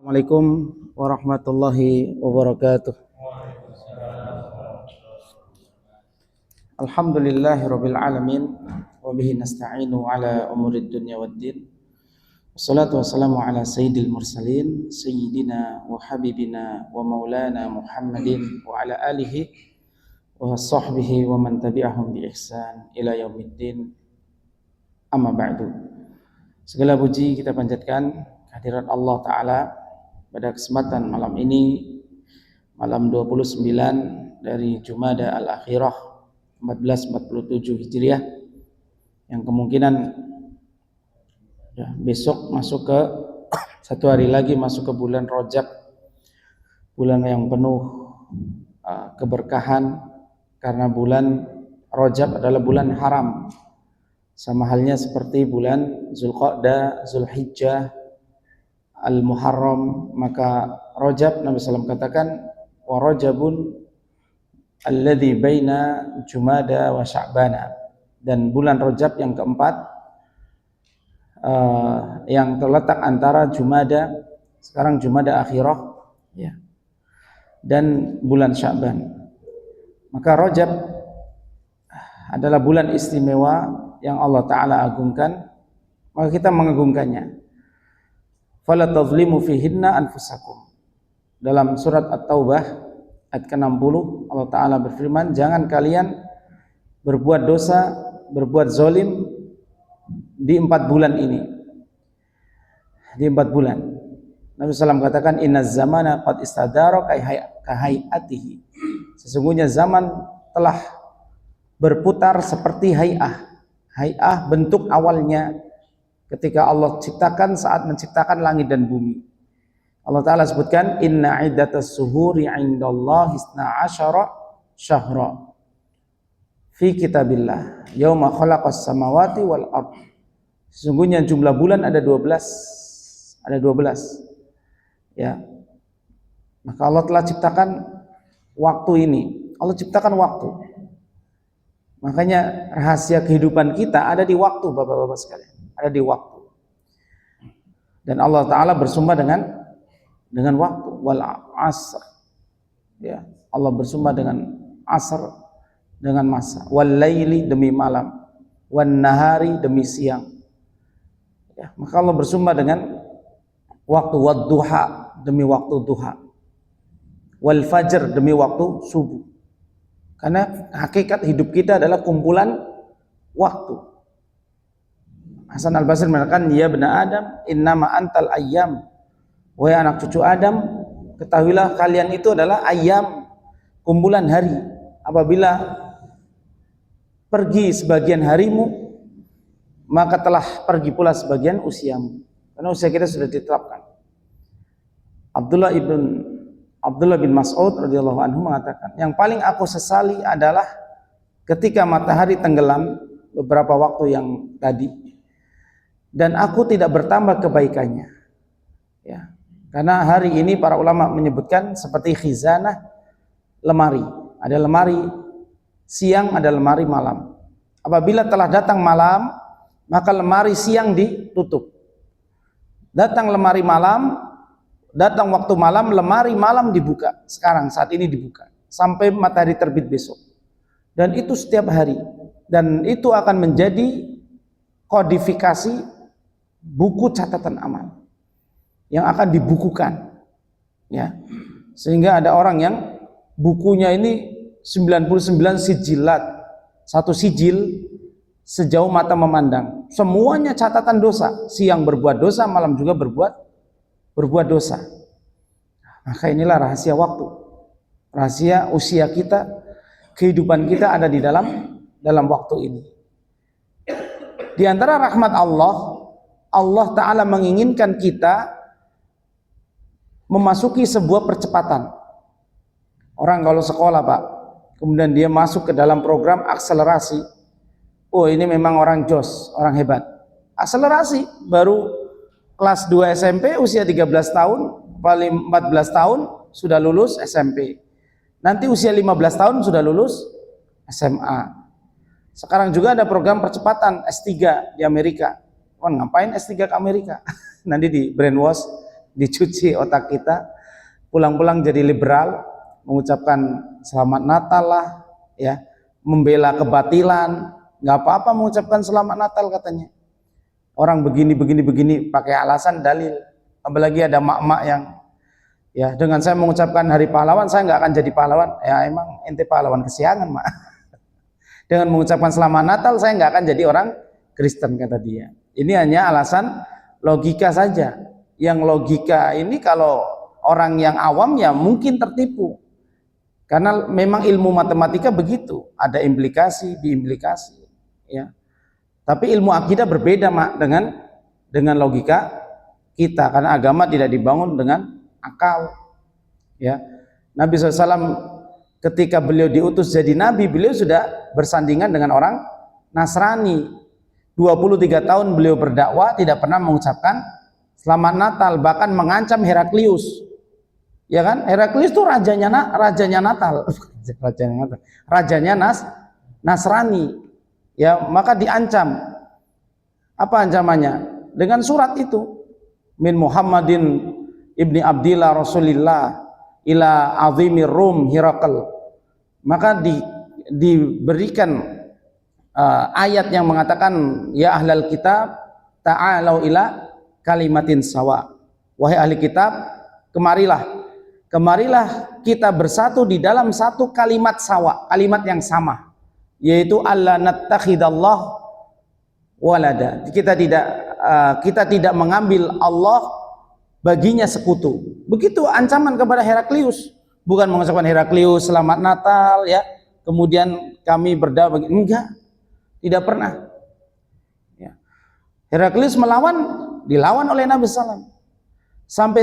Assalamualaikum warahmatullahi wabarakatuh. Alhamdulillahirabbil alamin wa bihi nasta'inu ala umurid dunya waddin. Wassalatu wassalamu ala sayyidil mursalin sayyidina wa habibina wa maulana Muhammadin wa ala alihi wa sahbihi wa man tabi'ahum bi ihsan ila yaumiddin. Amma ba'du. Segala puji kita panjatkan kehadirat Allah Ta'ala pada kesempatan malam ini, malam 29 dari Jumada Al-Akhirah 1447 Hijriah, yang kemungkinan besok masuk ke satu hari lagi masuk ke bulan Rajab, bulan yang penuh keberkahan, karena bulan Rajab adalah bulan haram, sama halnya seperti bulan Zulqa'dah, Zulhijjah, Al-Muharram. Maka Rajab, Nabi SAW katakan, wa Rajabun alladhi baina Jumada wa Sya'bana, dan bulan Rajab yang keempat yang terletak antara Jumada, sekarang Jumada Akhirah ya, dan bulan Sya'ban. Maka Rajab adalah bulan istimewa yang Allah Ta'ala agungkan, maka kita mengagungkannya. Fala tazlimu fihinna anfusakum. Dalam surat At-Taubah ayat ke-60 Allah Ta'ala berfirman, jangan kalian berbuat dosa, berbuat zalim di 4 bulan ini. Di 4 bulan Nabi SAW katakan, inna zamana qad istadara kahayatihi. Sesungguhnya zaman telah berputar seperti hay'ah bentuk awalnya ketika Allah ciptakan, saat menciptakan langit dan bumi. Allah Ta'ala sebutkan, inna iddatas suhuri indallahi isna asyara syahra fi kitabillah yauma khalaqas samawati wal ard. Sesungguhnya jumlah bulan ada 12 ya. Maka Allah telah ciptakan waktu ini. Allah ciptakan waktu. Makanya rahasia kehidupan kita ada di waktu, Bapak-bapak sekalian. Ada di waktu. Dan Allah Ta'ala bersumpah dengan waktu, wal asr ya. Allah bersumpah dengan asr, dengan masa, wal laili demi malam, wan nahari demi siang ya. Maka Allah bersumpah dengan waktu, wad duha demi waktu duha, wal fajr demi waktu subuh. Karena hakikat hidup kita adalah kumpulan waktu. Hasan Al-Basri mengatakan, ya bena Adam, innama antal ayyam. Wahai anak cucu Adam, ketahuilah kalian itu adalah ayyam, kumpulan hari. Apabila pergi sebagian harimu, maka telah pergi pula sebagian usiamu. Karena usia kita sudah ditetapkan. Abdullah bin Mas'ud radhiyallahu anhu mengatakan, yang paling aku sesali adalah ketika matahari tenggelam beberapa waktu yang tadi, dan aku tidak bertambah kebaikannya ya. Karena hari ini para ulama menyebutkan seperti khizanah, lemari. Ada lemari siang, ada lemari malam. Apabila telah datang malam, maka lemari siang ditutup. Datang lemari malam, datang waktu malam, lemari malam dibuka. Sekarang saat ini dibuka sampai matahari terbit besok. Dan itu setiap hari. Dan itu akan menjadi kodifikasi buku catatan amal yang akan dibukukan ya. Sehingga ada orang yang bukunya ini 99 sijilat, satu sijil sejauh mata memandang, semuanya catatan dosa. Siang berbuat dosa, malam juga berbuat dosa. Maka inilah rahasia waktu, rahasia usia kita, kehidupan kita ada di dalam waktu ini. Di antara rahmat Allah Ta'ala menginginkan kita memasuki sebuah percepatan. Orang kalau sekolah, Pak, kemudian dia masuk ke dalam program akselerasi, oh ini memang orang jos, orang hebat. Akselerasi, baru kelas 2 SMP usia 13 tahun, paling 14 tahun sudah lulus SMP. Nanti usia 15 tahun sudah lulus SMA. Sekarang juga ada program percepatan S3 di Amerika. Ngapain S3 ke Amerika? Nanti di brainwash dicuci otak kita, pulang-pulang jadi liberal, mengucapkan selamat Natal lah, ya, membela kebatilan. Nggak apa-apa mengucapkan selamat Natal katanya. Orang begini pakai alasan dalil. Apalagi ada mak-mak yang, ya, dengan saya mengucapkan hari pahlawan saya nggak akan jadi pahlawan. Ya emang ente pahlawan kesiangan, mak. Dengan mengucapkan selamat Natal saya nggak akan jadi orang Kristen, kata dia. Ini hanya alasan logika saja. Yang logika ini kalau orang yang awam ya mungkin tertipu. Karena memang ilmu matematika begitu, ada implikasi, diimplikasi, ya. Tapi ilmu akidah berbeda, mak, dengan logika kita, karena agama tidak dibangun dengan akal, ya. Nabi SAW ketika beliau diutus jadi nabi, beliau sudah bersandingan dengan orang Nasrani. 23 tahun beliau berdakwah tidak pernah mengucapkan selamat Natal, bahkan mengancam Heraklius. Ya kan? Heraklius itu rajanya Natal. Rajanya Nasrani. Ya, maka diancam. Apa ancamannya? Dengan surat itu. Min Muhammadin ibni Abdillah Rasulillah ila azimir Rum Hirakal. Maka diberikan ayat yang mengatakan, ya ahlal kitab ta'alau ila kalimatin sawa. Wahai ahli kitab, kemarilah kita bersatu di dalam satu kalimat sawa, kalimat yang sama, yaitu alla nattakhidallah walada. Kita tidak mengambil Allah baginya sekutu. Begitu ancaman kepada Heraklius. Bukan mengucapkan Heraklius selamat Natal, ya, kemudian kami berdakwah, enggak, tidak pernah, ya. Heraklius dilawan oleh Nabi SAW sampai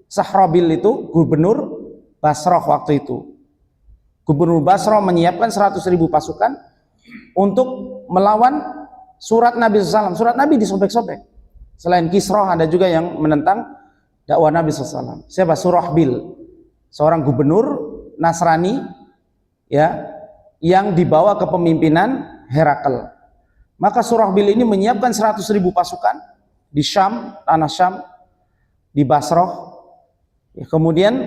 Sahrabil itu gubernur Basrah waktu itu. Gubernur Basrah menyiapkan 100.000 pasukan untuk melawan surat Nabi SAW. Surat Nabi disobek-sobek. Selain Kisrah ada juga yang menentang dakwah Nabi SAW. Siapa? Surahbil, seorang gubernur Nasrani, ya, yang dibawa kepemimpinan Herakl. Maka Surahbil ini menyiapkan 100.000 pasukan di Syam, tanah Syam, di Basrah. Ya, kemudian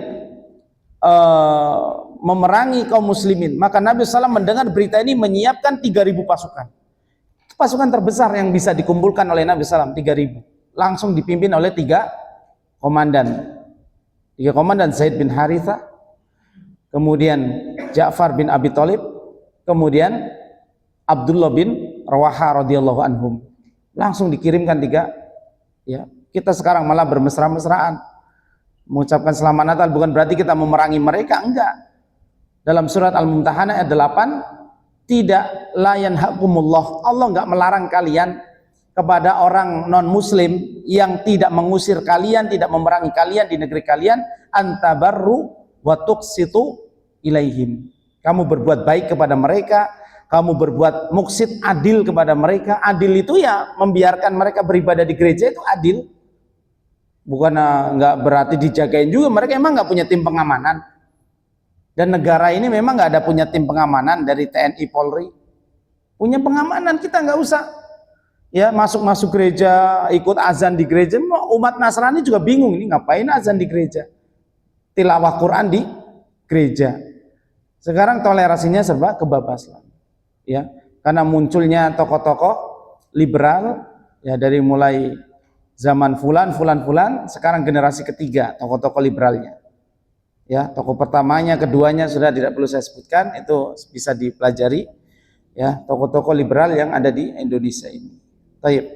memerangi kaum muslimin. Maka Nabi SAW mendengar berita ini menyiapkan 3.000 pasukan. Pasukan terbesar yang bisa dikumpulkan oleh Nabi SAW, 3.000. Langsung dipimpin oleh 3 komandan. 3 komandan, Zaid bin Harithah, kemudian Ja'far bin Abi Thalib, kemudian Abdullah bin Rawaha radhiyallahu anhum. Langsung dikirimkan 3. Ya, kita sekarang malah bermesra-mesraan mengucapkan selamat Natal, bukan berarti kita memerangi mereka, enggak. Dalam surat Al-Mumtahanah ayat 8, tidak la yanhakumullah, Allah enggak melarang kalian kepada orang non muslim yang tidak mengusir kalian, tidak memerangi kalian di negeri kalian, antabarru wa tuqsitu ilaihim. Kamu berbuat baik kepada mereka, kamu berbuat muksid, adil kepada mereka. Adil itu ya membiarkan mereka beribadah di gereja, itu adil. Bukan nggak berarti dijagain juga, mereka emang nggak punya tim pengamanan, dan negara ini memang nggak ada punya tim pengamanan dari TNI Polri, punya pengamanan, kita nggak usah ya masuk gereja, ikut azan di gereja. Umat Nasrani juga bingung, ini ngapain azan di gereja, tilawah Quran di gereja. Sekarang toleransinya serba kebablasan, ya, karena munculnya tokoh-tokoh liberal, ya, dari mulai zaman fulan, sekarang generasi ketiga tokoh-tokoh liberalnya. Ya, tokoh pertamanya, keduanya sudah tidak perlu saya sebutkan, itu bisa dipelajari, ya, tokoh-tokoh liberal yang ada di Indonesia ini. Baik.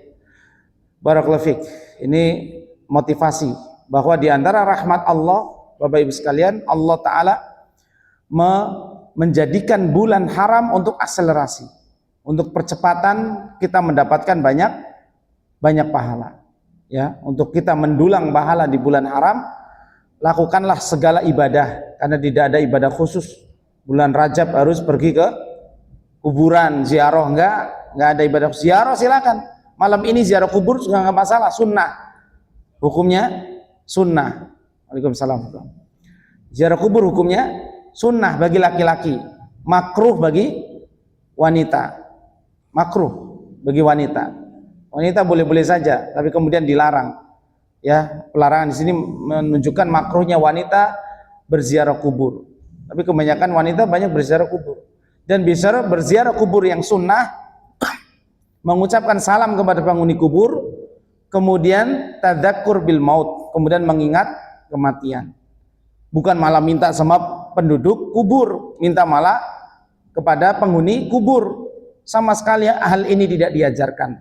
Barakallahu fiik. Ini motivasi bahwa di antara rahmat Allah, Bapak Ibu sekalian, Allah Ta'ala menjadikan bulan haram untuk akselerasi, untuk percepatan kita mendapatkan banyak pahala. Ya, untuk kita mendulang pahala di bulan haram, lakukanlah segala ibadah, karena tidak ada ibadah khusus. Bulan Rajab harus pergi ke kuburan, ziarah, enggak ada ibadah ziarah, silakan. Malam ini ziarah kubur juga enggak masalah, sunnah. Hukumnya sunnah. Waalaikumsalam. Ziarah kubur hukumnya sunnah bagi laki-laki, makruh bagi wanita. Makruh bagi wanita. Wanita boleh-boleh saja, tapi kemudian dilarang. Ya, pelarangan di sini menunjukkan makruhnya wanita berziarah kubur. Tapi kebanyakan wanita banyak berziarah kubur. Dan berziarah kubur yang sunnah, mengucapkan salam kepada penghuni kubur, kemudian tadzakur bil maut, kemudian mengingat kematian. Bukan malah minta sama penduduk kubur, minta malah kepada penghuni kubur. Sama sekali hal ini tidak diajarkan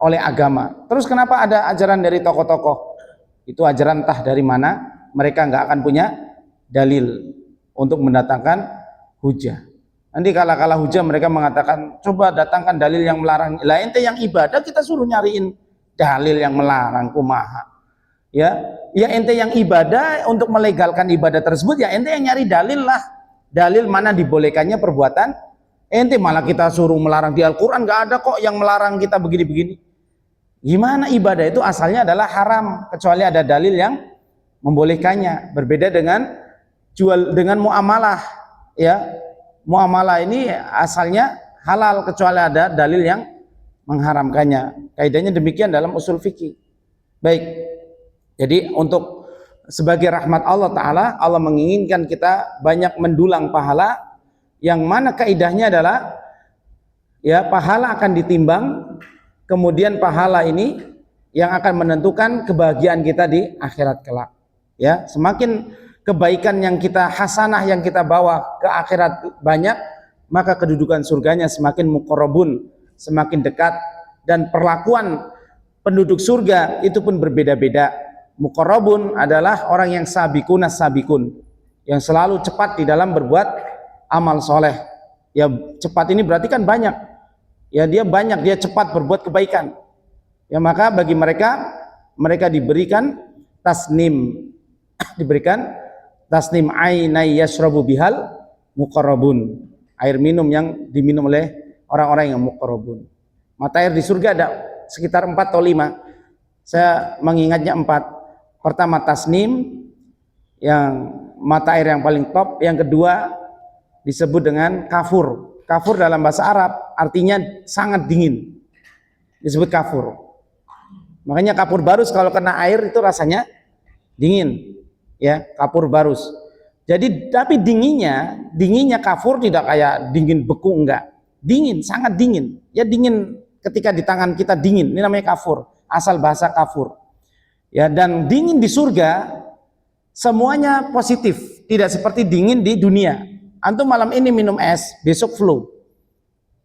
oleh agama. Terus kenapa ada ajaran dari tokoh-tokoh? Itu ajaran entah dari mana, mereka nggak akan punya dalil untuk mendatangkan hujah. Nanti kala-kala hujah mereka mengatakan, coba datangkan dalil yang melarang. Lah ente yang ibadah kita suruh nyariin dalil yang melarang, kumaha. Ya ente yang ibadah untuk melegalkan ibadah tersebut, ya ente yang nyari dalil lah. Dalil mana dibolehkannya perbuatan ente, malah kita suruh melarang. Di Al-Quran nggak ada kok yang melarang kita begini-begini. Gimana ibadah itu asalnya adalah haram kecuali ada dalil yang membolehkannya. Berbeda dengan muamalah, ya. Muamalah ini asalnya halal kecuali ada dalil yang mengharamkannya. Kaidahnya demikian dalam usul fikih. Baik. Jadi untuk sebagai rahmat Allah Ta'ala, Allah menginginkan kita banyak mendulang pahala, yang mana kaidahnya adalah ya pahala akan ditimbang, kemudian pahala ini yang akan menentukan kebahagiaan kita di akhirat kelak. Ya, semakin kebaikan yang kita hasanah yang kita bawa ke akhirat banyak, maka kedudukan surganya semakin muqarrabun, semakin dekat, dan perlakuan penduduk surga itu pun berbeda-beda. Muqarrabun adalah orang yang sabikun, yang selalu cepat di dalam berbuat amal soleh. Ya, cepat ini berarti kan banyak. Ya, dia cepat berbuat kebaikan. Ya, maka bagi mereka diberikan tasnim, ainai yashrabu bihal muqarrabun, air minum yang diminum oleh orang-orang yang muqarrabun. Mata air di surga ada sekitar 4 atau 5. Saya mengingatnya 4. Pertama tasnim, yang mata air yang paling top. Yang kedua disebut dengan kafur. Kafur dalam bahasa Arab artinya sangat dingin, disebut kafur. Makanya kapur barus kalau kena air itu rasanya dingin, ya, kapur barus. Jadi tapi dinginnya kafur tidak kayak dingin beku, enggak. Dingin, sangat dingin. Ya dingin ketika di tangan kita dingin. Ini namanya kafur, asal bahasa kafur. Ya, dan dingin di surga semuanya positif, tidak seperti dingin di dunia. Antum malam ini minum es, besok flu.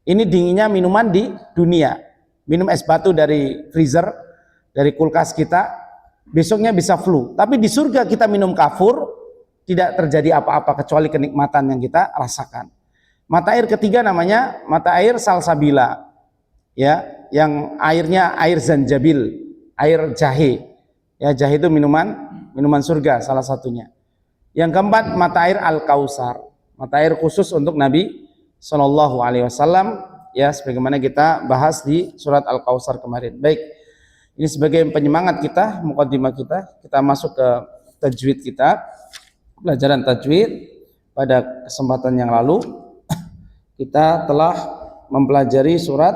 Ini dinginnya minuman di dunia. Minum es batu dari freezer, dari kulkas kita, besoknya bisa flu. Tapi di surga kita minum kafur, tidak terjadi apa-apa kecuali kenikmatan yang kita rasakan. Mata air ketiga namanya mata air salsabila. Ya, yang airnya air zanjabil, air jahe. Ya, jahe itu minuman surga salah satunya. Yang keempat mata air al-kausar. Mata air khusus untuk Nabi Shallallahu Alaihi Wasallam, ya, sebagaimana kita bahas di surat Al-Kausar kemarin. Baik, ini sebagai penyemangat kita, muqaddimah kita masuk ke tajwid kita, pelajaran tajwid. Pada kesempatan yang lalu kita telah mempelajari surat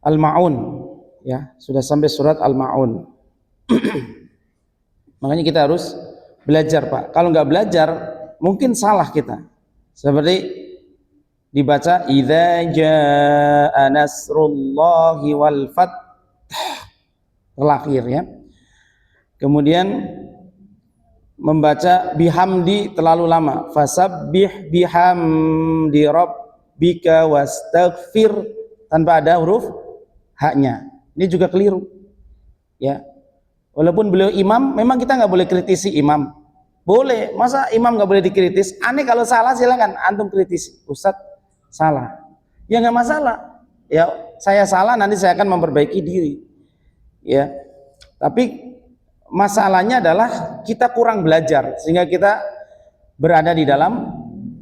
Al-Ma'un, ya, sudah sampai surat Al-Ma'un. Makanya kita harus belajar, Pak. Kalau nggak belajar mungkin salah kita. Seperti dibaca idza jaa nasrullahi wal fath, terakhir, ya. Kemudian membaca bihamdi terlalu lama, fasabbih bihamdi rabbika wastaghfir, tanpa ada huruf haknya. Ini juga keliru, ya. Walaupun beliau imam, memang kita nggak boleh kritisi imam. Boleh, masa imam nggak boleh dikritis? Aneh kalau salah silakan antum kritisi. Ustadz salah, ya nggak masalah. Ya saya salah, nanti saya akan memperbaiki diri. Ya, tapi masalahnya adalah kita kurang belajar sehingga kita berada di dalam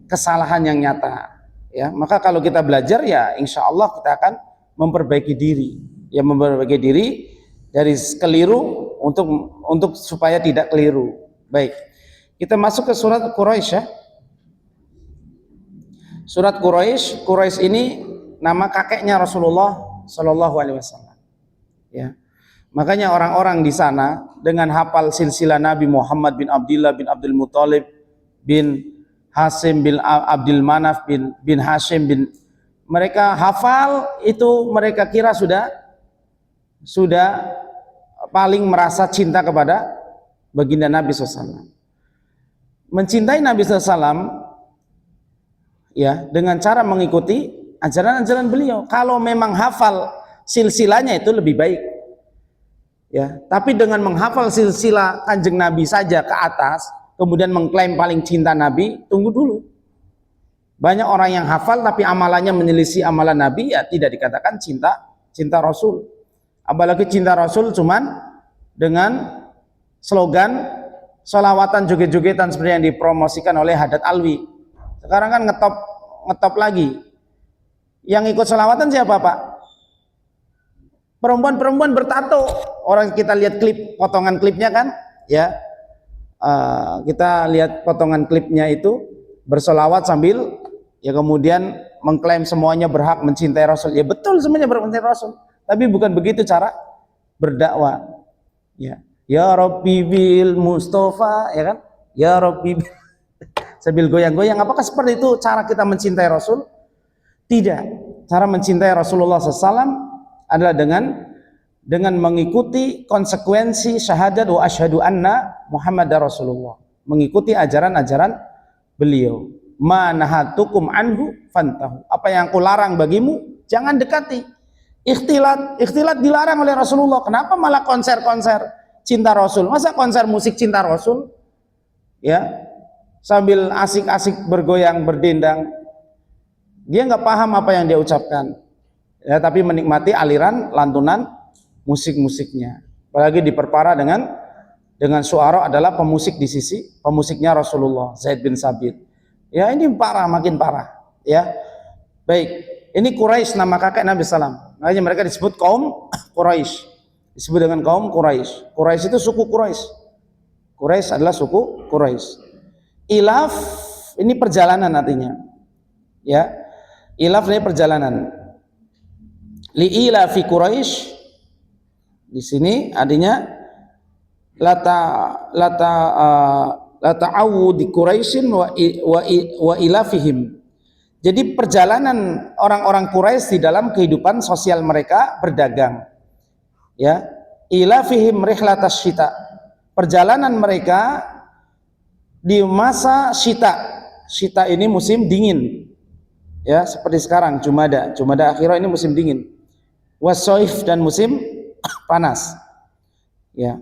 kesalahan yang nyata. Ya, maka kalau kita belajar, ya insya Allah kita akan memperbaiki diri. Ya, memperbaiki diri dari keliru untuk supaya tidak keliru. Baik. Kita masuk ke surat Quraisy, ya. Surat Quraisy ini nama kakeknya Rasulullah Shallallahu Alaihi Wasallam. Ya, Makanya orang-orang di sana dengan hafal silsilah Nabi Muhammad bin Abdullah bin Abdul Muthalib bin Hasim bin Abdul Manaf bin Hashim bin, mereka hafal itu, mereka kira sudah paling merasa cinta kepada baginda Nabi SAW. Mencintai Nabi SAW ya dengan cara mengikuti ajaran-ajaran beliau. Kalau memang hafal silsilahnya itu lebih baik ya, tapi dengan menghafal silsilah Kanjeng Nabi saja ke atas kemudian mengklaim paling cinta Nabi, tunggu dulu. Banyak orang yang hafal tapi amalannya menyelisih amalan Nabi, ya tidak dikatakan cinta Rasul. Apalagi cinta Rasul cuman dengan slogan sholawatan joget-jogetan seperti yang dipromosikan oleh Haddad Alwi. Sekarang kan ngetop lagi. Yang ikut sholawatan siapa, Pak? Perempuan-perempuan bertato. Orang kita lihat potongan klipnya kan, ya. Kita lihat potongan klipnya itu bersolawat sambil ya kemudian mengklaim semuanya berhak mencintai Rasul. Ya betul, semuanya berhak mencintai Rasul, tapi bukan begitu cara berdakwah. Ya Rabbi bil Mustafa, ya kan? Ya Rabbi sambil goyang-goyang. Apakah seperti itu cara kita mencintai Rasul? Tidak. Cara mencintai Rasulullah SAW adalah dengan mengikuti konsekuensi syahadat wa asyhadu anna Muhammadar Rasulullah, mengikuti ajaran-ajaran beliau. Ma nahatukum anhu fantahu, apa yang aku larang bagimu jangan dekati. Ikhtilat dilarang oleh Rasulullah. Kenapa malah konser-konser cinta Rasul? Masa konser musik cinta Rasul? Ya, sambil asik-asik bergoyang berdendang, dia nggak paham apa yang dia ucapkan ya, tapi menikmati aliran lantunan musik-musiknya. Apalagi diperparah dengan suara adalah pemusik di sisi pemusiknya Rasulullah, Zaid bin Sabit. Ya ini parah, makin parah. Ya, baik. Ini Quraisy, nama kakek Nabi Sallam. Makanya mereka disebut kaum Quraisy. Disebut dengan kaum Quraisy. Quraisy itu suku Quraisy. Quraisy adalah suku Quraisy. Ilaf ini perjalanan artinya. Ya, ilaf ini perjalanan. Li ilafi Quraisy. Di sini artinya la ta'awudi Quraisyin wa ilafihim. Jadi perjalanan orang-orang Quraisy di dalam kehidupan sosial mereka berdagang. Ya, ilafihim rihlatas syita. Perjalanan mereka di masa syita. Syita ini musim dingin. Ya, seperti sekarang Jumada akhirah ini musim dingin. Wasoif dan musim panas. Ya.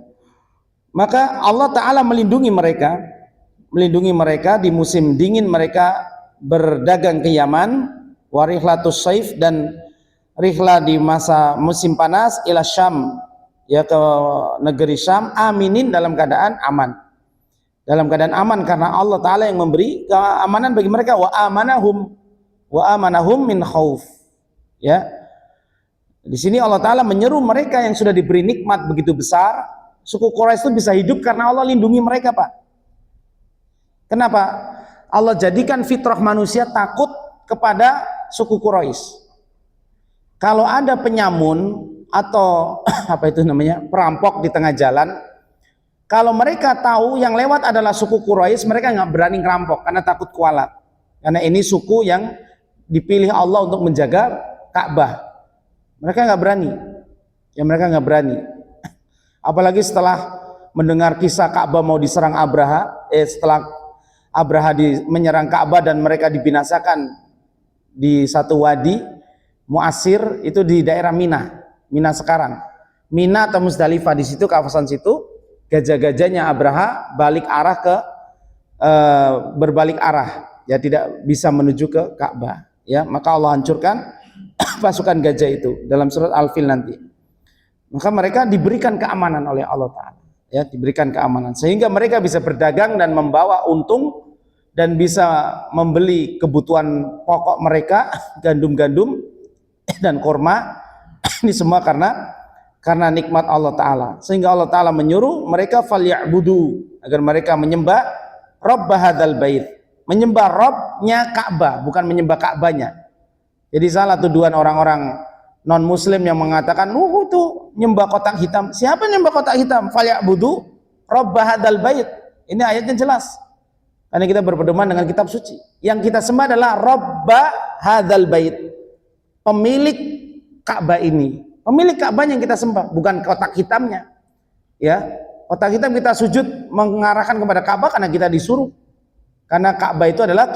Maka Allah Ta'ala melindungi mereka di musim dingin. Mereka berdagang ke Yaman, warihlatus saif, dan rihla di masa musim panas ila Syam, ya ke negeri Syam, aminin, dalam keadaan aman. Dalam keadaan aman karena Allah Ta'ala yang memberi keamanan bagi mereka. Wa amanahum min khauf. Ya. Di sini Allah Ta'ala menyeru mereka yang sudah diberi nikmat begitu besar. Suku Quraisy itu bisa hidup karena Allah lindungi mereka, Pak. Kenapa? Allah jadikan fitrah manusia takut kepada suku Quraisy. Kalau ada penyamun atau apa itu namanya, perampok di tengah jalan, kalau mereka tahu yang lewat adalah suku Quraisy, mereka nggak berani ngerampok karena takut kualat. Karena ini suku yang dipilih Allah untuk menjaga Ka'bah. Mereka nggak berani. Ya, mereka nggak berani. Apalagi setelah mendengar kisah Ka'bah mau diserang Abraha, setelah Abraha menyerang Ka'bah dan mereka dibinasakan di satu wadi Mu'asir, itu di daerah Mina sekarang. Mina atau Musdalifah, di situ kawasan situ gajah-gajahnya Abraha berbalik arah, ya tidak bisa menuju ke Ka'bah. Ya, maka Allah hancurkan pasukan gajah itu dalam surat Al-Fil nanti. Maka mereka diberikan keamanan oleh Allah Ta'ala, ya, diberikan keamanan sehingga mereka bisa berdagang dan membawa untung dan bisa membeli kebutuhan pokok mereka, gandum-gandum dan korma. Ini semua karena nikmat Allah Ta'ala, sehingga Allah Ta'ala menyuruh mereka falyabudu, agar mereka menyembah Rabb hadzal bait, menyembah Rabbnya Ka'bah, bukan menyembah Ka'bahnya. Jadi salah tuduhan orang-orang non muslim yang mengatakan tuh nyembah kotak hitam. Siapa nyembah kotak hitam? Falyabudu rabb hadzal bait. Ini ayatnya jelas. Karena kita berpedoman dengan kitab suci. Yang kita sembah adalah rabb hadzal bait. Pemilik Ka'bah ini. Pemilik Ka'bah yang kita sembah, bukan kotak hitamnya. Ya, kotak hitam kita sujud mengarahkan kepada Ka'bah karena kita disuruh. Karena Ka'bah itu adalah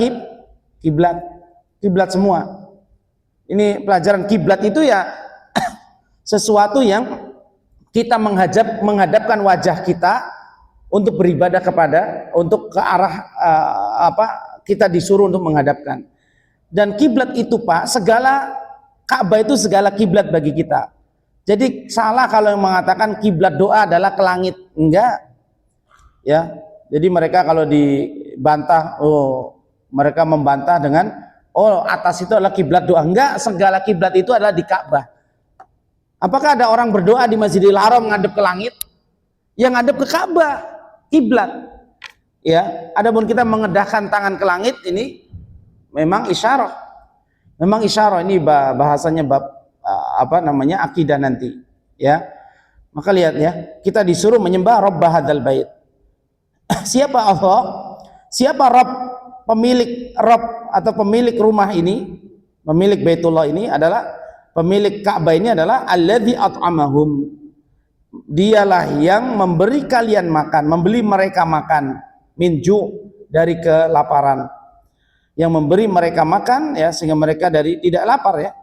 kiblat. Kiblat semua. Ini pelajaran kiblat itu ya sesuatu yang kita menghadapkan wajah kita untuk beribadah untuk ke arah kita disuruh untuk menghadapkan. Dan kiblat itu Pak, segala Ka'bah itu segala kiblat bagi kita. Jadi salah kalau yang mengatakan kiblat doa adalah ke langit. Enggak. Ya. Jadi mereka kalau dibantah, mereka membantah dengan atas itu adalah kiblat doa. Enggak, segala kiblat itu adalah di Ka'bah. Apakah ada orang berdoa di Masjidil Haram ngadep ke langit? Yang ngadep ke Ka'bah, kiblat. Ya, adapun kita mengedahkan tangan ke langit ini memang isyarah. Memang isyarah, ini bahasanya bab akidah nanti, ya. Maka lihat ya, kita disuruh menyembah Rabb hadzal bait. Siapa Allah? Siapa Rabb? Pemilik Rabb atau pemilik rumah ini, pemilik Baitullah ini adalah pemilik Ka'bah ini adalah alladzi at'amahum. Dialah yang memberi kalian makan, membeli mereka makan minju dari kelaparan. Yang memberi mereka makan ya sehingga mereka dari tidak lapar ya.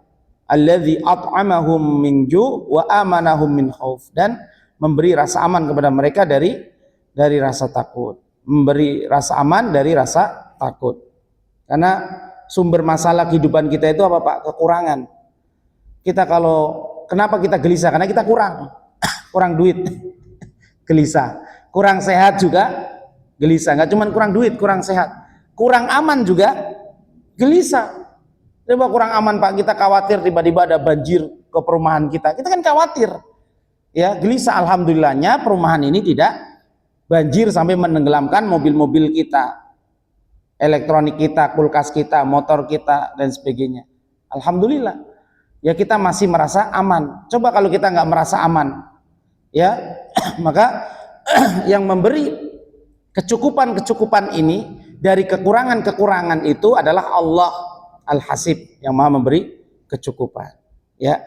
Alladzi at'amahum min ju' wa amanahum min khauf, dan memberi rasa aman kepada mereka dari rasa takut. Memberi rasa aman dari rasa takut. Karena sumber masalah kehidupan kita itu apa Pak? Kekurangan. Kita kenapa kita gelisah? Karena kita kurang duit. Gelisah. Kurang sehat juga gelisah. Enggak cuma kurang duit, kurang sehat. Kurang aman juga gelisah. Coba kurang aman Pak, kita khawatir tiba-tiba ada banjir ke perumahan kita. Kita kan khawatir. Ya, gelisah. Alhamdulillahnya perumahan ini tidak banjir sampai menenggelamkan mobil-mobil kita, elektronik kita, kulkas kita, motor kita dan sebagainya. Alhamdulillah. Ya kita masih merasa aman. Coba kalau kita nggak merasa aman, ya maka yang memberi kecukupan ini dari kekurangan itu adalah Allah Al-Hasib yang Maha memberi kecukupan. Ya,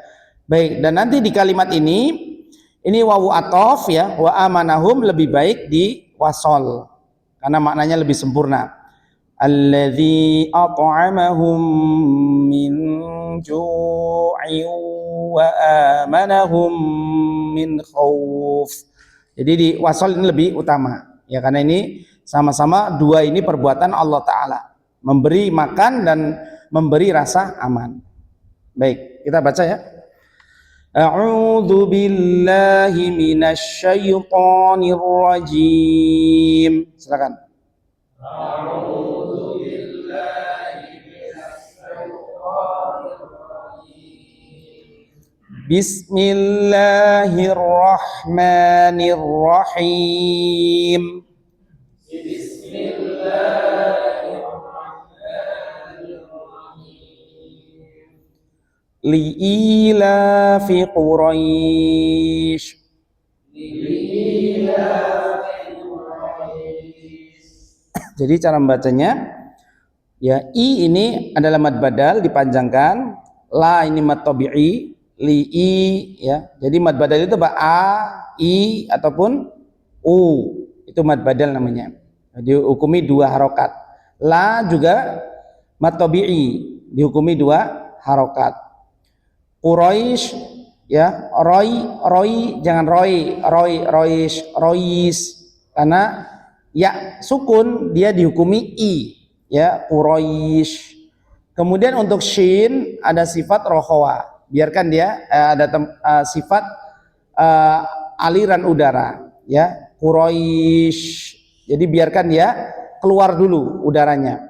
baik. Dan nanti di kalimat ini wawu atof ya, wa amanahum lebih baik di wasol karena maknanya lebih sempurna. Alladzi at'amahum min ju'in wa amanahum min khauf. Jadi di wasol ini lebih utama ya, karena ini sama-sama dua ini perbuatan Allah Ta'ala, memberi makan dan memberi rasa aman. Baik, kita baca ya. A'udzu billahi minasy syaithanir rajim. Silakan. A'udzu billahi minasy syaithanir rajim. Bismillahirrahmanirrahim. Li'ilafi Quraisy. Jadi cara membacanya ya, i ini adalah mad badal dipanjangkan, la ini mad tabi'i, li'i ya. Jadi mad badal itu a, i ataupun u. Itu mad badal namanya. Dihukumi dua harokat. La juga mad tabi'i, dihukumi dua harokat. Quraisy ya, roi jangan rois karena ya sukun dia dihukumi i ya, Quraisy. Kemudian untuk shin ada sifat rohawa, biarkan dia ada sifat aliran udara ya, Quraisy. Jadi biarkan dia keluar dulu udaranya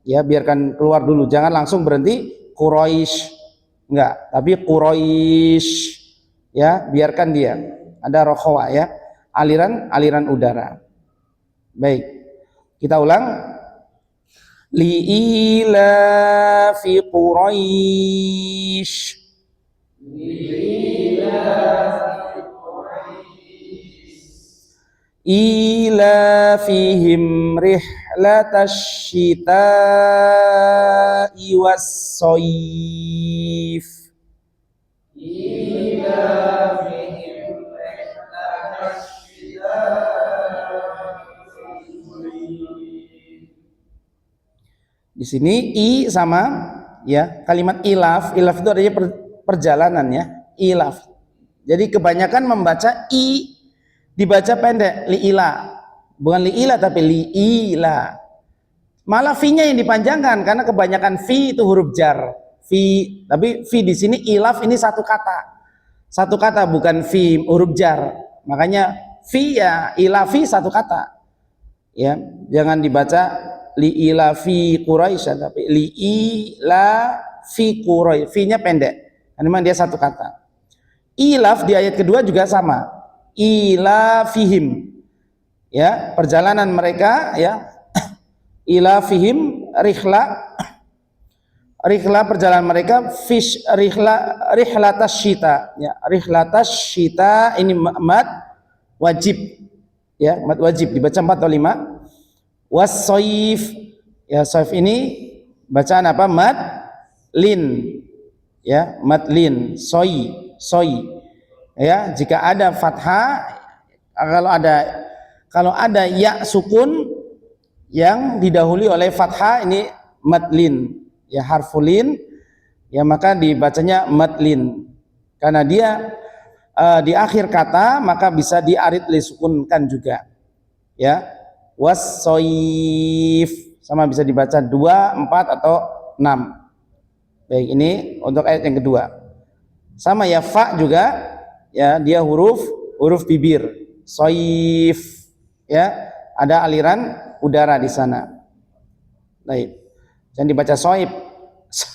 ya, biarkan keluar dulu, jangan langsung berhenti Quraisy. Enggak, tapi Quraisy ya, biarkan dia ada rohawa ya, aliran udara. Baik, kita ulang. Li'ilafi Quraisy. ilafihim rihlatash syita'i was-shayf. Di sini i sama ya kalimat ilaf. Ilaf itu artinya perjalanan ya, ilaf. Jadi kebanyakan membaca i dibaca pendek, liila. Bukan liila tapi liila. Malah fi-nya yang dipanjangkan karena kebanyakan fi itu huruf jar. Fi, tapi fi di sini ilaf ini satu kata. Satu kata bukan fi huruf jar. Makanya fi ya ilafi satu kata. Ya, jangan dibaca liila fi Quraisy tapi liila fi Quraisy. Fi-nya pendek. Karena memang dia satu kata. Ilaf di ayat kedua juga sama. Ilafihim. Ya, perjalanan mereka ya. Ilafihim rihla perjalanan mereka fish rihlatas syita ya, rihlatas syita ini mad wajib ya, mad wajib dibaca 4 atau 5. Was-shayf ya, shayf ini bacaan apa? Mad lin ya, mad lin soy ya. Jika ada fathah, kalau ada ya sukun yang didahului oleh fathah ini madlin ya, harfulin ya, maka dibacanya madlin karena dia di akhir kata maka bisa diarid disukunkan juga ya. Was-shayf sama bisa dibaca 2, 4 atau 6. Baik, ini untuk ayat yang kedua. Sama ya, fa juga ya, dia huruf bibir shayf ya, ada aliran udara di sana. Baik. Jangan dibaca soib.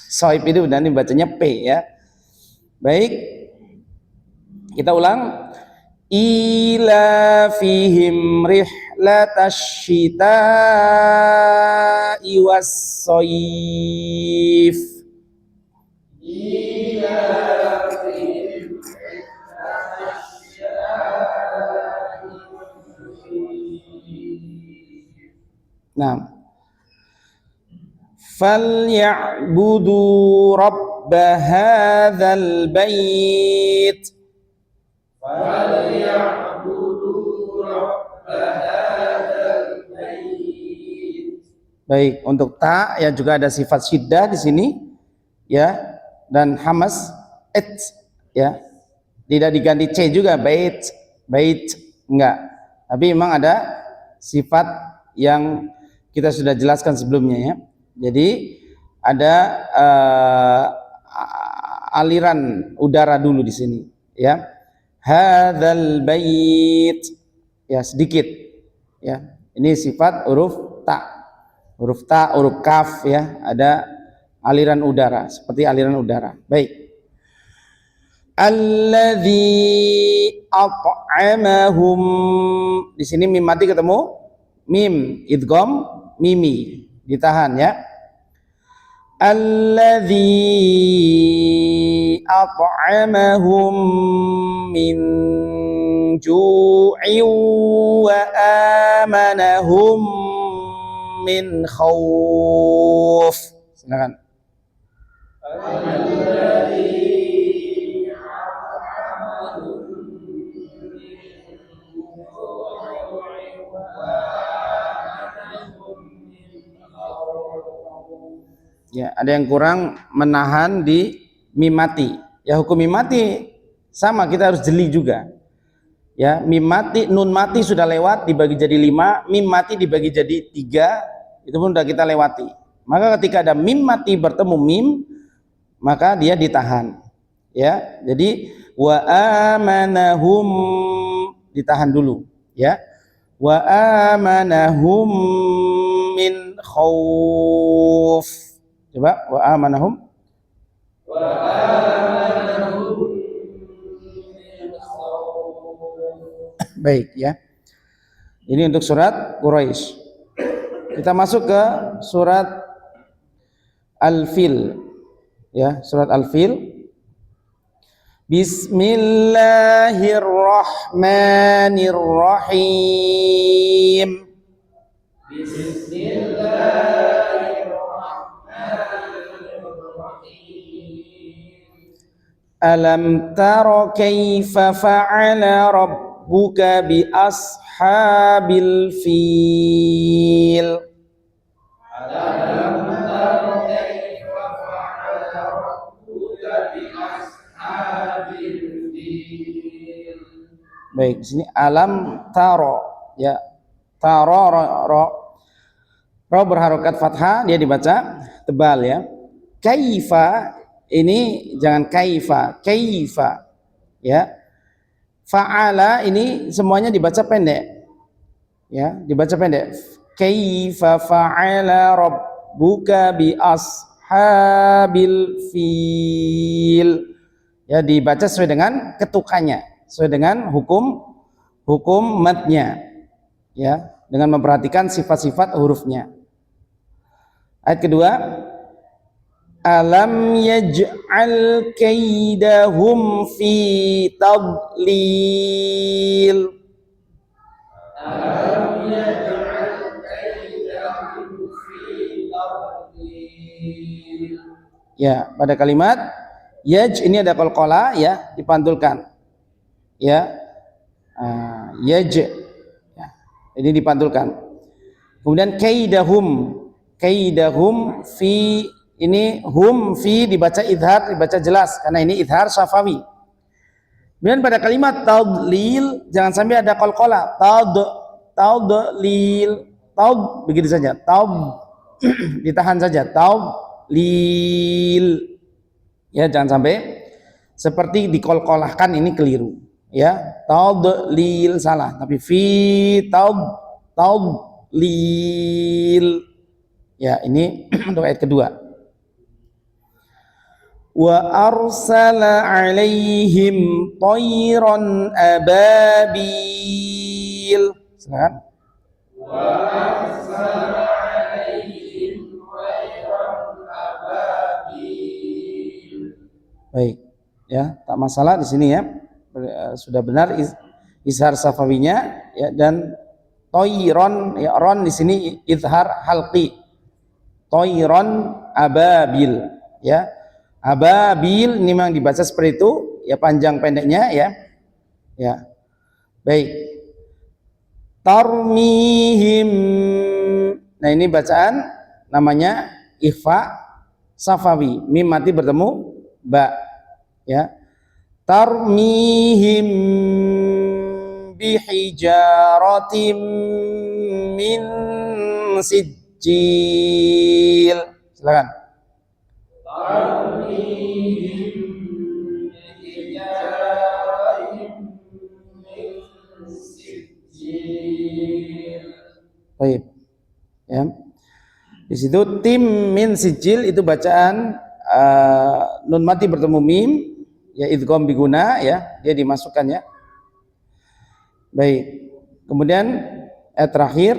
Soib itu nanti bacanya P ya. Baik. Kita ulang. Ila fihim rihlatash syita'i was-shayf. Ila fihim rihlatash syita'i. Nah, falyabudu rabb hadzal bait. Falyabudu rabb hadzal bait. Baik, untuk ta ya juga ada sifat syiddah di sini ya, dan hamas ya. Tidak diganti c juga bait enggak. Tapi memang ada sifat yang kita sudah jelaskan sebelumnya ya. Jadi ada aliran udara dulu di sini ya. Hadzal bait ya, sedikit ya. Ini sifat huruf ta, huruf kaf ya, ada aliran udara seperti aliran udara. Baik. Alladzi at'amahum, di sini mim mati ketemu mim idgham mimi ditahan ya. Alladzi at'amahum min ju'in wa amanahum min khauf. Silakan. Ya, ada yang kurang menahan di mim mati. Ya, hukum mim mati sama, kita harus jeli juga. Ya, mim mati, nun mati sudah lewat dibagi jadi 5, mim mati dibagi jadi 3, itu pun sudah kita lewati. Maka ketika ada mim mati bertemu mim, maka dia ditahan. Ya, jadi wa amanahum ditahan dulu, ya. Wa amanahum min khauf. Coba wa amanahum. Wa amanahum min khauf. Baik ya. Ini untuk surat Quraisy. Kita masuk ke surat Al-Fil. Ya, surat Al-Fil. Bismillahirrahmanirrahim. Alam tara kaifa fa'ala rabbuka bi ashabil fil. Alam tara kaifa fa'ala rabbuka bi ashabil fil. Baik, di sini alam tara ya. Tara ro berharokat fathah, dia dibaca tebal ya. Kaifa ini jangan kaifa, kaifa ya. Fa'ala ini semuanya dibaca pendek. Ya, dibaca pendek. Kaifa fa'ala rabbuka bi ashabil fil. Ya, dibaca sesuai dengan ketukannya, sesuai dengan hukum matnya. Ya, dengan memperhatikan sifat-sifat hurufnya. Ayat kedua, alam yaj'al kaidahum fi tadlil. Alam yaj'al kaidahum fi tadlil. Ya, pada kalimat yaj ini ada qalqalah ya, dipantulkan. Ya. Yaj. Ya, ini dipantulkan. Kemudian kaidahum fi, ini hum fi dibaca idhar, dibaca jelas karena ini idhar syafawi. Kemudian pada kalimat tadlil jangan sampai ada qalqalah. Tadlil, begitu saja. Ditahan saja. Tadlil. Ya, jangan sampai seperti dikolkolahkan, ini keliru. Ya, tadlil salah, tapi fi tadlil. Ya, ini untuk ayat kedua. Wa arsala alaihim tayran ababil. Silakan. Wa arsala alaihim tayran ababil. Baik, ya, tak masalah di sini ya. Sudah benar izhar safawinya ya, dan tayran ya, ron di sini izhar halqi. Tayran ababil ya. Ababil ini memang dibaca seperti itu ya, panjang pendeknya ya. Ya. Baik. Tarmihim. Nah, ini bacaan namanya ikhfa safawi. Mim mati bertemu ba ya. Tarmihim bihijaratim min sijil. Silakan. Baik. Ya. Di situ tim min sijil itu bacaan nun mati bertemu mim ya, idgham biguna ya, dia dimasukkan ya. Baik. Kemudian ayat terakhir,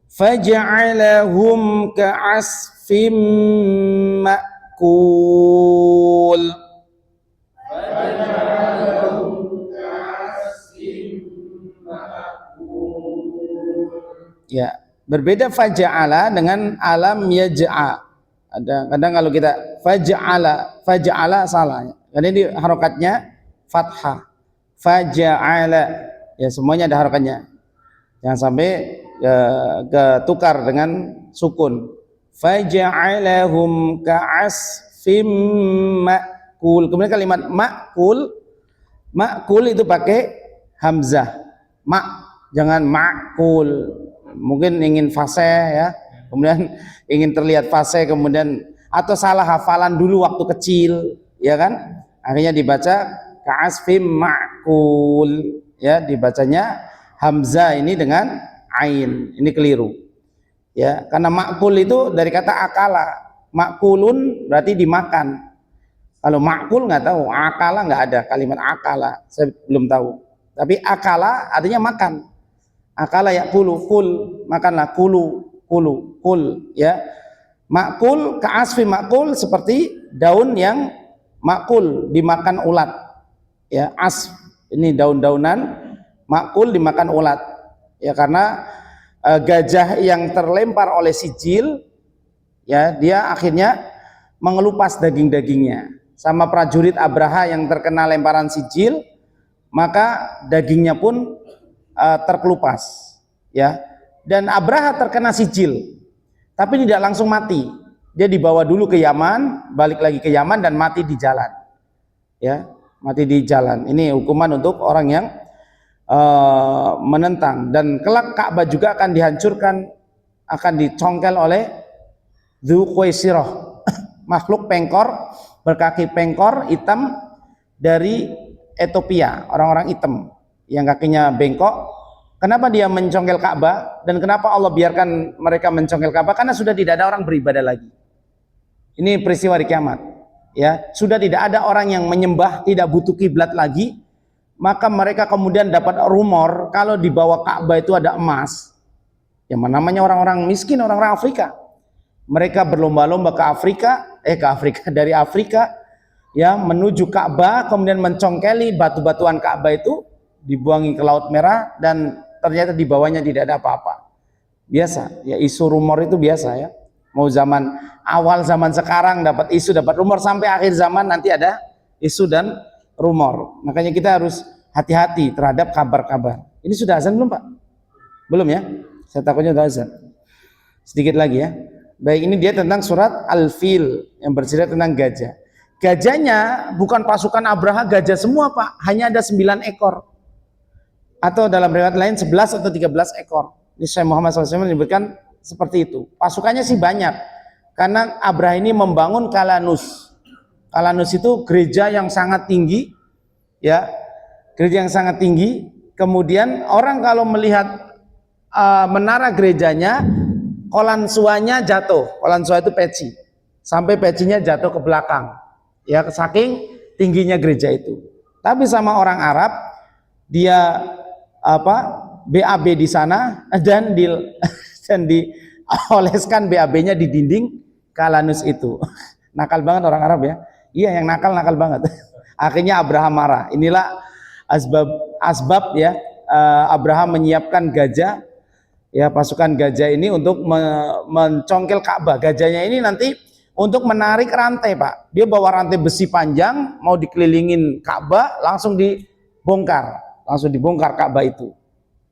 faja'alahum ka'asfim ma'kul. Ya, berbeda faja'ala dengan alam yaj'a. Ada kadang kalau kita faja'ala salah. Karena ini harokatnya fathah. Faja'ala ya, semuanya ada harokatnya. Jangan sampai ketukar dengan sukun. Faja'alahum ka'asfim ma'kul. Kemudian kalimat ma'kul itu pakai hamzah. Jangan ma'kul. Mungkin ingin fasih ya, kemudian ingin terlihat fasih, kemudian atau salah hafalan dulu waktu kecil ya kan, akhirnya dibaca ka'asfim ma'kul ya, dibacanya hamzah ini dengan ain, ini keliru ya, karena ma'kul itu dari kata akala. Ma'kulun berarti dimakan. Kalau ma'kul nggak tahu, akala nggak ada kalimat akala, saya belum tahu, tapi akala artinya makan. Akala ya kul, makanlah, kul ya. Makul ka'asfi makul, seperti daun yang makul dimakan ulat Ya, as ini daun-daunan makul dimakan ulat. Ya, karena gajah yang terlempar oleh sijil, ya dia akhirnya mengelupas daging-dagingnya. Sama prajurit Abraha yang terkena lemparan sijil, maka dagingnya pun terkelupas. Ya, dan Abraha terkena sijil, tapi tidak langsung mati. Dia dibawa dulu ke Yaman, balik lagi ke Yaman dan mati di jalan. Ya, mati di jalan. Ini hukuman untuk orang yang menentang. Dan kelak Ka'bah juga akan dihancurkan, akan dicongkel oleh Dzu Khuwaisirah, makhluk pengkor berkaki pengkor hitam dari Ethiopia, orang-orang hitam yang kakinya bengkok. Kenapa dia mencongkel Ka'bah dan kenapa Allah biarkan mereka mencongkel Ka'bah? Karena sudah tidak ada orang beribadah lagi. Ini peristiwa di kiamat. Ya, sudah tidak ada orang yang menyembah, tidak butuh kiblat lagi. Maka mereka kemudian dapat rumor kalau di bawah Ka'bah itu ada emas. Yang namanya orang-orang miskin, orang-orang Afrika. Mereka berlomba-lomba ke Afrika dari Afrika ya menuju Ka'bah, kemudian mencongkeli batu-batuan Ka'bah itu, dibuangi ke Laut Merah dan ternyata di bawahnya tidak ada apa-apa. Biasa, ya isu rumor itu biasa ya. Mau zaman awal zaman sekarang dapat isu, dapat rumor, sampai akhir zaman nanti ada isu dan rumor. Makanya kita harus hati-hati terhadap kabar-kabar. Ini sudah azan belum Pak? Belum ya? Saya takutnya sudah azan. Sedikit lagi ya. Baik, ini dia tentang surat Al-Fil yang bercerita tentang gajah. Gajahnya bukan pasukan Abraha gajah semua Pak, hanya ada 9 ekor. Atau dalam riwayat lain 11 atau 13 ekor. Ini Syekh Muhammad SAW menyebutkan seperti itu. Pasukannya sih banyak, karena Abraha ini membangun Kalanus. Kalanus itu gereja yang sangat tinggi, ya, gereja yang sangat tinggi. Kemudian orang kalau melihat menara gerejanya, kolansuanya jatuh. Kolansua itu peci, sampai pecinya jatuh ke belakang. Ya, saking tingginya gereja itu. Tapi sama orang Arab, dia BAB di sana dan dioleskan BAB-nya di dinding Kalanus itu. Nakal banget orang Arab ya. Iya, yang nakal banget. Akhirnya Abraham marah. Inilah asbab ya, Abraham menyiapkan gajah, ya, pasukan gajah ini untuk mencongkel Ka'bah. Gajahnya ini nanti untuk menarik rantai Pak. Dia bawa rantai besi panjang, mau dikelilingin Ka'bah, langsung dibongkar Ka'bah itu.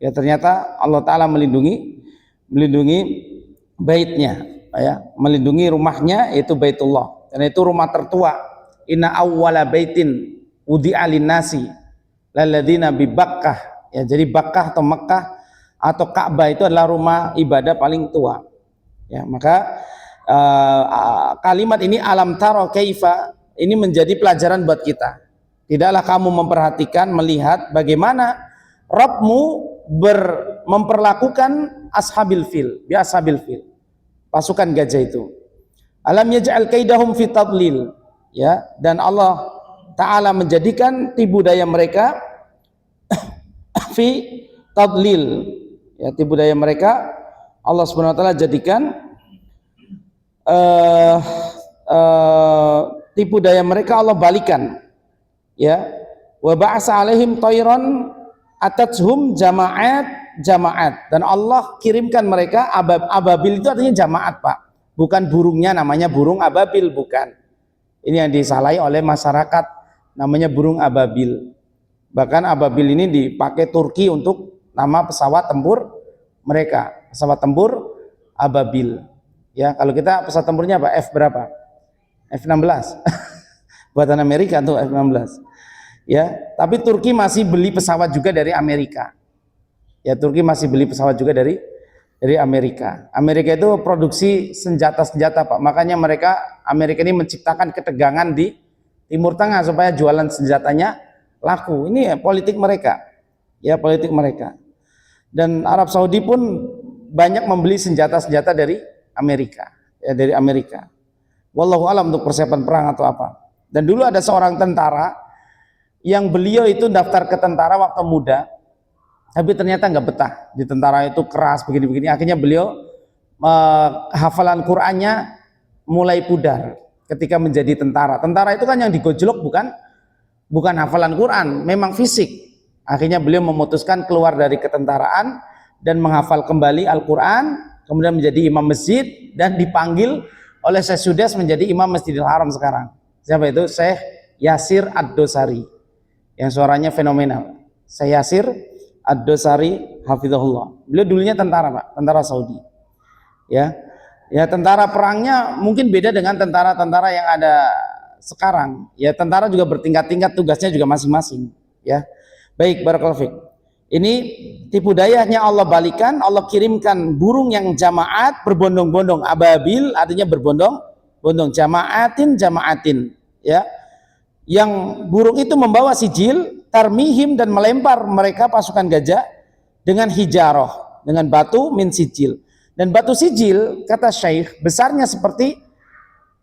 Ya, ternyata Allah Ta'ala melindungi baitnya, ya, melindungi rumahnya, yaitu Baitullah. Dan itu rumah tertua. Inna awwala baitin wudi'a lin-nasi lalladzina bi Bakkah. Ya, jadi Bakkah atau Mekkah atau Ka'bah itu adalah rumah ibadah paling tua. Ya, maka kalimat ini alam taro kaifa ini menjadi pelajaran buat kita. Tidaklah kamu memperhatikan, melihat bagaimana Rabbmu memperlakukan ashabil fil, pasukan gajah itu. Alam yaj'al kaidahum fi tadlil, ya, dan Allah Ta'ala menjadikan tipu daya mereka fi tadlil, ya, tipu daya mereka Allah Subhanahu wa taala jadikan tipu daya mereka Allah balikan, ya. Wa ba'asa alaihim tayran atathum jama'at, dan Allah kirimkan mereka ababil. Itu artinya jamaat Pak, bukan burungnya namanya burung ababil, bukan. Ini yang disalahi oleh masyarakat, namanya burung ababil. Bahkan ababil ini dipakai Turki untuk nama pesawat tempur mereka, pesawat tempur ababil. Ya, kalau kita pesawat tempurnya apa? F berapa? F-16. Buatan Amerika tuh F-16. Ya, tapi Turki masih beli pesawat juga dari Amerika. Ya, Turki masih beli pesawat juga dari Amerika. Amerika itu produksi senjata Pak. Makanya Amerika ini menciptakan ketegangan di Timur Tengah supaya jualan senjatanya laku. Ini ya, politik mereka. Ya, politik mereka. Dan Arab Saudi pun banyak membeli senjata-senjata dari Amerika, ya, dari Amerika. Wallahu alam untuk persiapan perang atau apa. Dan dulu ada seorang tentara yang beliau itu daftar ke tentara waktu muda, tapi ternyata nggak betah di tentara, itu keras begini-begini. Akhirnya beliau hafalan Qur'annya mulai pudar ketika menjadi tentara. Tentara itu kan yang digojlok bukan hafalan Quran, memang fisik. Akhirnya beliau memutuskan keluar dari ketentaraan dan menghafal kembali Al-Quran, kemudian menjadi imam masjid dan dipanggil oleh Syekh Sudes menjadi imam Masjidil Haram sekarang. Siapa itu? Syekh Yasir Ad-Dosari yang suaranya fenomenal. Syekh Yasir Ad-Dosari hafizahullah. Beliau dulunya tentara, Pak, tentara Saudi. Ya, tentara perangnya mungkin beda dengan tentara-tentara yang ada sekarang. Ya, tentara juga bertingkat-tingkat, tugasnya juga masing-masing. Ya, baik, barakallahu fiik. Ini tipu dayanya Allah balikan, Allah kirimkan burung yang jamaat berbondong-bondong, ababil artinya berbondong-bondong, jamaatin, ya. Yang burung itu membawa sijil, tarmihim, dan melempar mereka pasukan gajah dengan hijaroh, dengan batu min sijil. Dan batu sijil, kata Syekh, besarnya seperti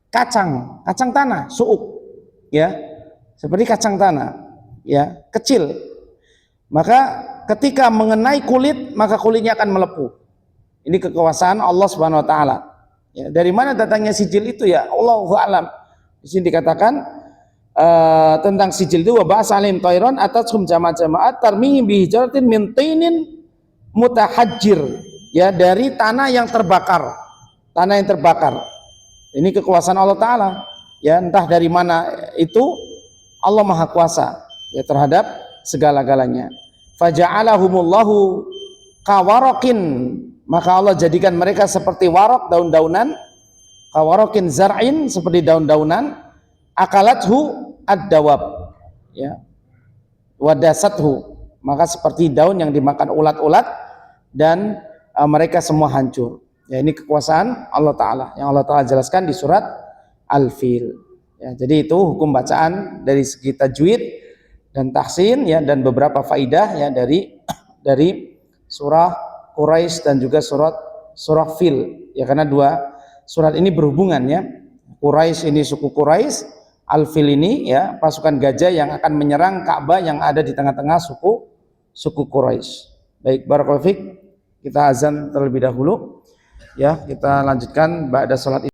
kacang tanah, suuk, ya, seperti kacang tanah, ya, kecil. Maka ketika mengenai kulit, maka kulitnya akan melepuh. Ini kekuasaan Allah Subhanahu Wa Taala. Ya, dari mana datangnya sijil itu? Ya, Allahu a'lam. Di sini dikatakan tentang sijil itu, wa ba'asalim tairon atatsum jamaat tarmihim bihijaratin min tinin mutahajjir. Ya, dari tanah yang terbakar. Ini kekuasaan Allah Ta'ala. Ya, entah dari mana itu, Allah Maha Kuasa, ya, terhadap segala-galanya. Faja'alahumullahu kawarokin, maka Allah jadikan mereka seperti warok, daun-daunan. Kawarokin zar'in, seperti daun-daunan. Akalathu ad-dawab, ya, wadasathu, maka seperti daun yang dimakan ulat-ulat, dan mereka semua hancur. Ya, ini kekuasaan Allah Ta'ala yang Allah Ta'ala jelaskan di surat Al-Fil. Ya, jadi itu hukum bacaan dari segi tajwid dan tahsin, ya, dan beberapa faidah, ya, dari surah Quraisy dan juga surah Fil, ya, karena dua surat ini berhubungan, ya. Quraisy ini suku Quraisy, Al-Fil ini, ya, pasukan gajah yang akan menyerang Ka'bah yang ada di tengah-tengah suku Quraisy. Baik, barakallahu fiik. Kita azan terlebih dahulu, ya, kita lanjutkan ba'da salat.